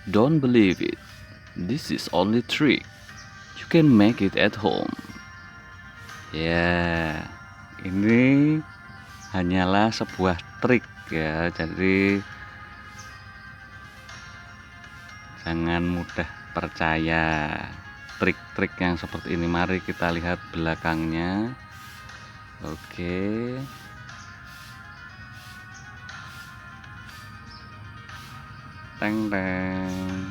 Don't believe it. This is only trick. You can make it at home. Ya, ini hanyalah sebuah trik ya. Jadi jangan mudah percaya trik-trik yang seperti ini. Mari kita lihat belakangnya. Oke. Teng teng.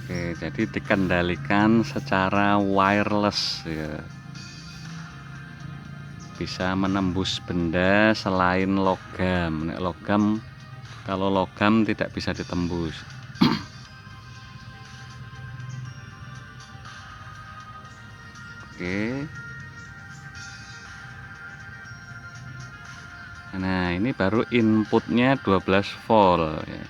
Oke, jadi dikendalikan secara wireless ya. Bisa menembus benda selain logam. Kalau logam tidak bisa ditembus. Oke. Nah, ini baru inputnya 12 volt ya.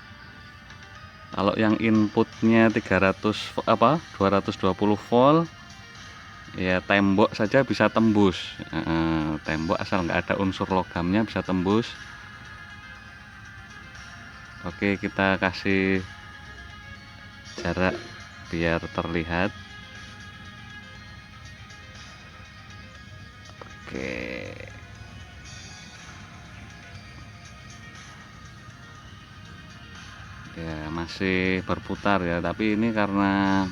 Kalau yang inputnya 220 volt ya, tembok saja bisa tembus. Tembok asal nggak ada unsur logamnya bisa tembus. Oke, kita kasih jarak biar terlihat. Oke. Ya, masih berputar ya, tapi ini karena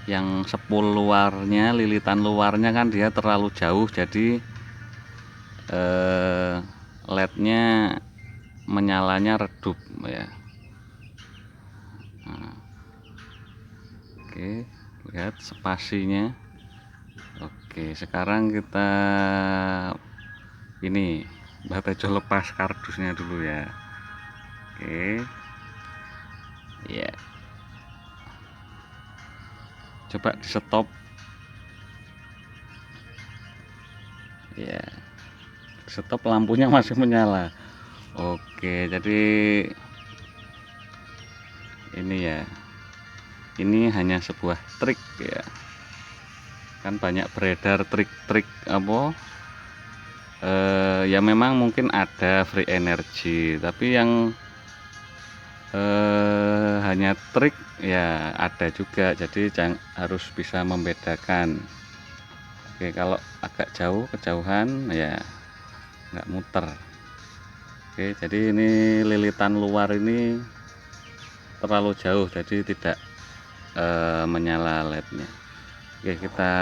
yang sepul luarnya, lilitan luarnya kan dia terlalu jauh, jadi LED-nya menyalanya redup ya. Nah, oke, lihat spasinya. Oke, sekarang kita ini Mbak Tejo lepas kardusnya dulu ya. Oke. Ya. Coba di stop. Ya. Stop, lampunya masih menyala. Oke, jadi ini ya. Ini hanya sebuah trik ya. Kan banyak beredar trik-trik apa? Ya memang mungkin ada free energy, tapi yang hanya trik ya ada juga, jadi harus bisa membedakan. Oke, kalau agak jauh, kejauhan ya nggak muter. Oke, jadi ini lilitan luar ini terlalu jauh, jadi tidak menyala LED-nya. Oke, kita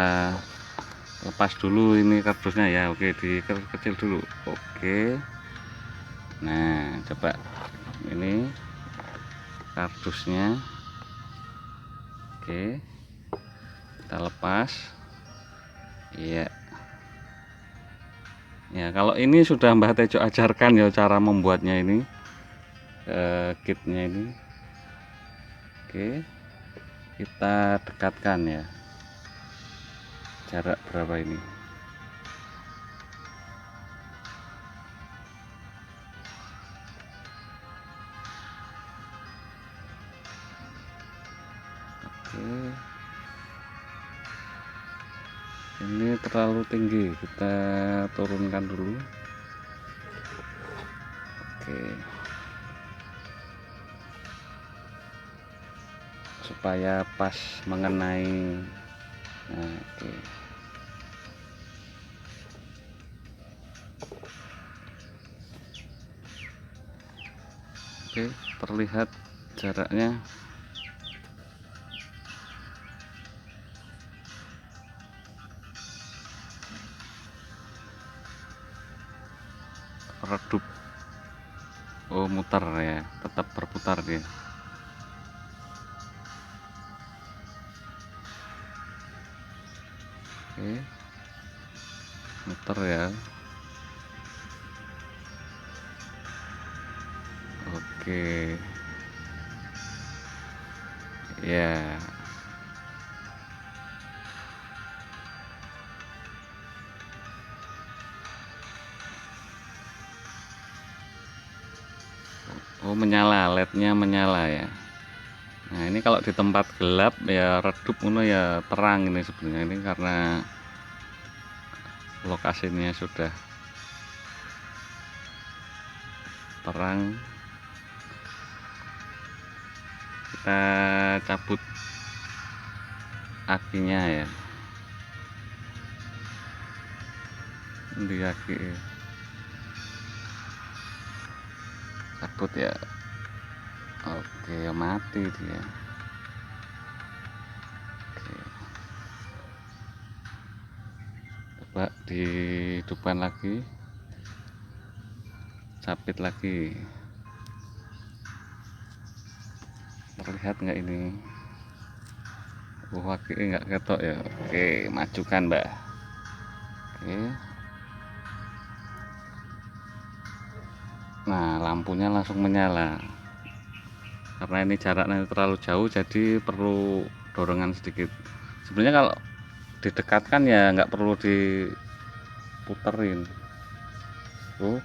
lepas dulu ini kardusnya ya. Oke, kecil dulu. Oke, nah coba ini kardusnya. Oke, kita lepas. Iya ya, kalau ini sudah Mbah Tejo ajarkan ya cara membuatnya ini, kitnya ini. Oke, kita dekatkan ya, jarak berapa ini. Oke, ini terlalu tinggi, kita turunkan dulu. Oke, supaya pas mengenai. Nah, oke. Oke, terlihat jaraknya. Redup. Oh, muter ya, tetap berputar dia. Oke, muter ya. Oke ya. Oh, menyala, lednya menyala ya. Nah, ini kalau di tempat gelap ya redup ngono ya terang ini sebenarnya, ini karena lokasinya sudah terang. Kita cabut akinya ya. Di aki cabut ya. Oke, mati dia. Oke. Coba dihidupkan lagi, capit lagi. Terlihat nggak ini? Aki nggak ketok ya. Oke, majukan mbak. Oke. Nah, lampunya langsung menyala. Karena ini jaraknya terlalu jauh, jadi perlu dorongan sedikit. Sebenarnya kalau didekatkan ya nggak perlu diputerin. Tuh,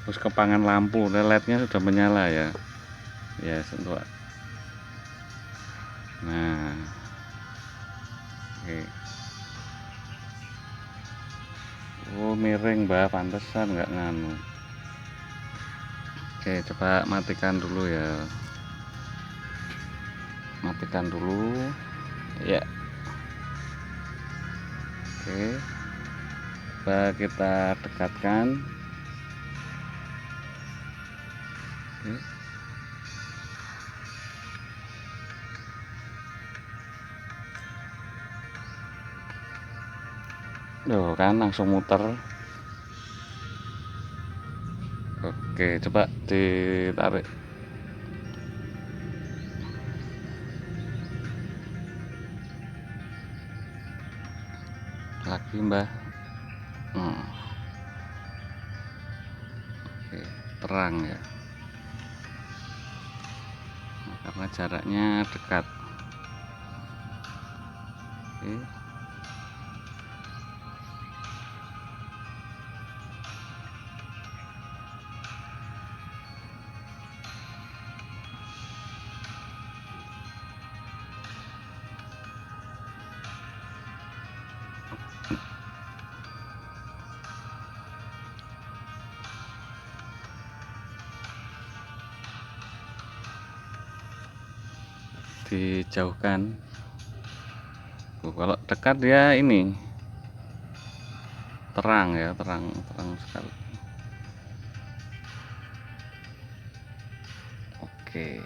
terus kepangan lampu, lednya sudah menyala ya. Ya, sentuh. Nah, oke. Oh, miring mbak, pantesan nggak nganu. Oke, coba matikan dulu ya. Matikan dulu ya. Oke, coba kita dekatkan. Oke. Loh kan langsung muter. Oke, coba ditarik. Lagi mbah. Oke, terang ya. Nah, karena jaraknya dekat. Oke. Dijauhkan. Kalau dekat dia ini terang ya, terang sekali. Oke.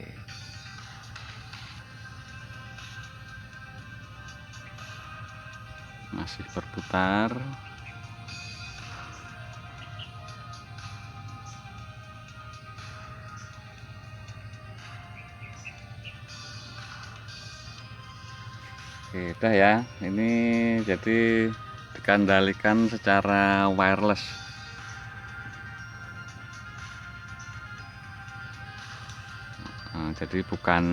Masih berputar. Oke, udah ya. Ini jadi dikendalikan secara wireless. Nah, jadi bukan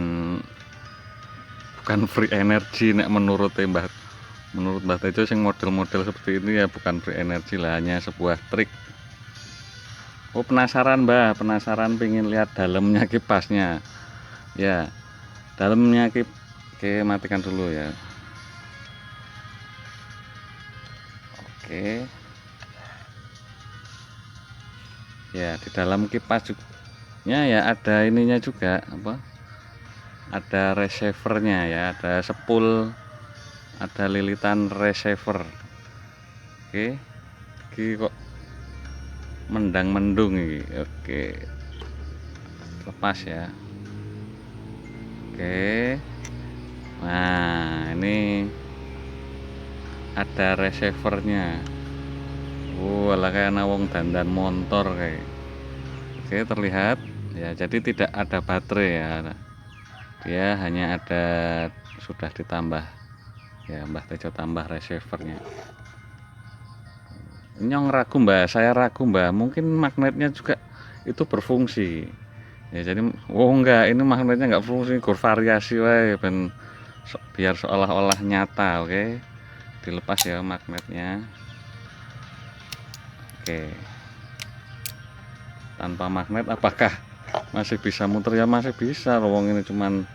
free energy nek menurut Mbah Tejo sing model-model seperti ini ya bukan free energy lah, hanya sebuah trik. Oh, penasaran Mbah, penasaran pengen lihat dalamnya kipasnya. Ya, dalamnya Oke, matikan dulu ya. Oke. Ya, di dalam kipas juga ya ada ininya juga, apa? Ada receivernya ya, ada sepul, ada lilitan receiver. Oke. Iki kok mendung ini. Oke. Lepas ya. Oke. Nah, ini ada receivernya. Lah kayak nawong dandan motor kayak. Oke, terlihat ya, jadi tidak ada baterai ya. Dia hanya ada, sudah ditambah ya, Mbah Tejo tambah receivernya. Nyong ragu Mbak, saya ragu Mbak, mungkin magnetnya juga itu berfungsi ya. Jadi enggak, ini magnetnya enggak fungsi, gur variasi wae biar seolah-olah nyata. Oke, dilepas ya magnetnya. Oke, tanpa magnet apakah masih bisa muter? Ya masih bisa, wong ini cuman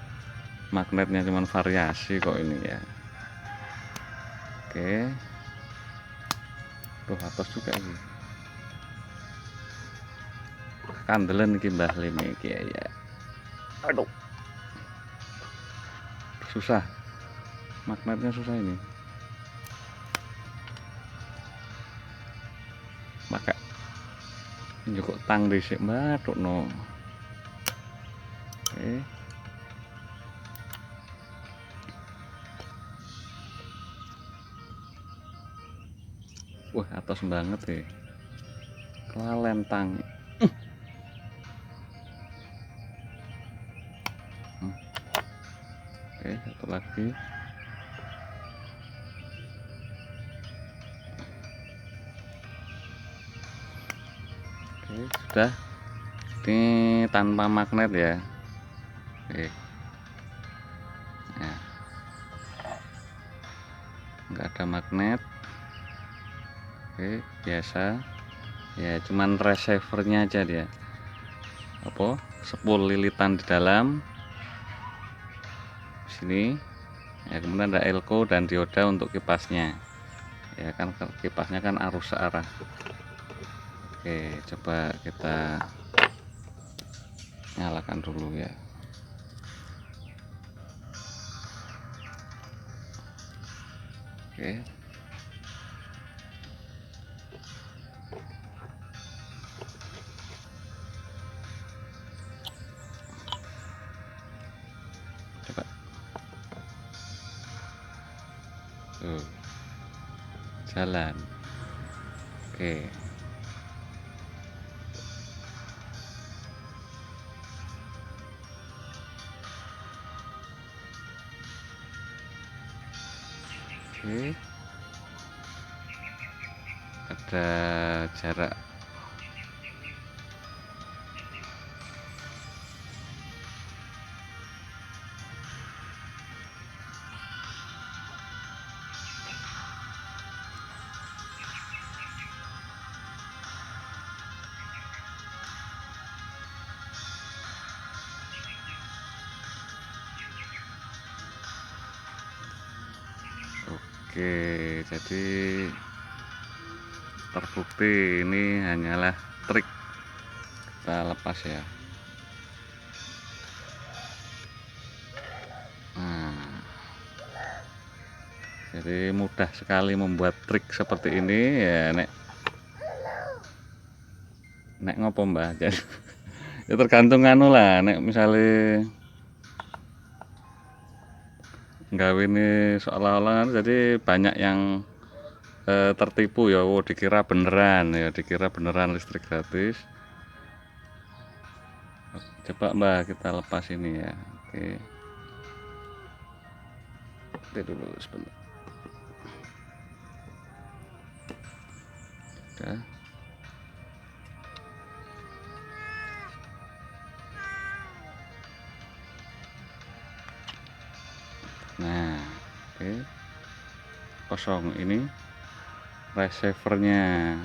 magnetnya cuman variasi kok ini ya. Oke, tuh atas juga ini kandelan iki Mbah Leme iki ya. Aduh, susah, magnetnya susah ini. Maka njukuk tang dhisik Mbak no. Oke. Wah, atas banget ya. Kelalen tang. Oke, satu lagi. Oke, sudah. Ini tanpa magnet ya. Oke. Nah, nggak ada magnet. Oke, biasa. Ya, cuman receivernya aja dia. Apa? Spool lilitan di dalam. Sini. Ya, kemudian ada elko dan dioda untuk kipasnya. Ya kan, kipasnya kan arus searah. Oke, coba kita nyalakan dulu ya. Oke. Coba. Tuh. Jalan. Oke. Oke. Ada jarak. Oke, jadi terbukti ini hanyalah trik. Kita lepas ya. Nah, jadi mudah sekali membuat trik seperti ini ya, nek ngopo Mbah. Ya tergantung anu lah, nek misalnya nggawe ini seolah-olah jadi banyak yang tertipu ya. Oh, dikira beneran listrik gratis. Coba Mbak kita lepas ini ya. Oke dulu sebentar. Udah. Nah, oke. Kosong ini receivernya.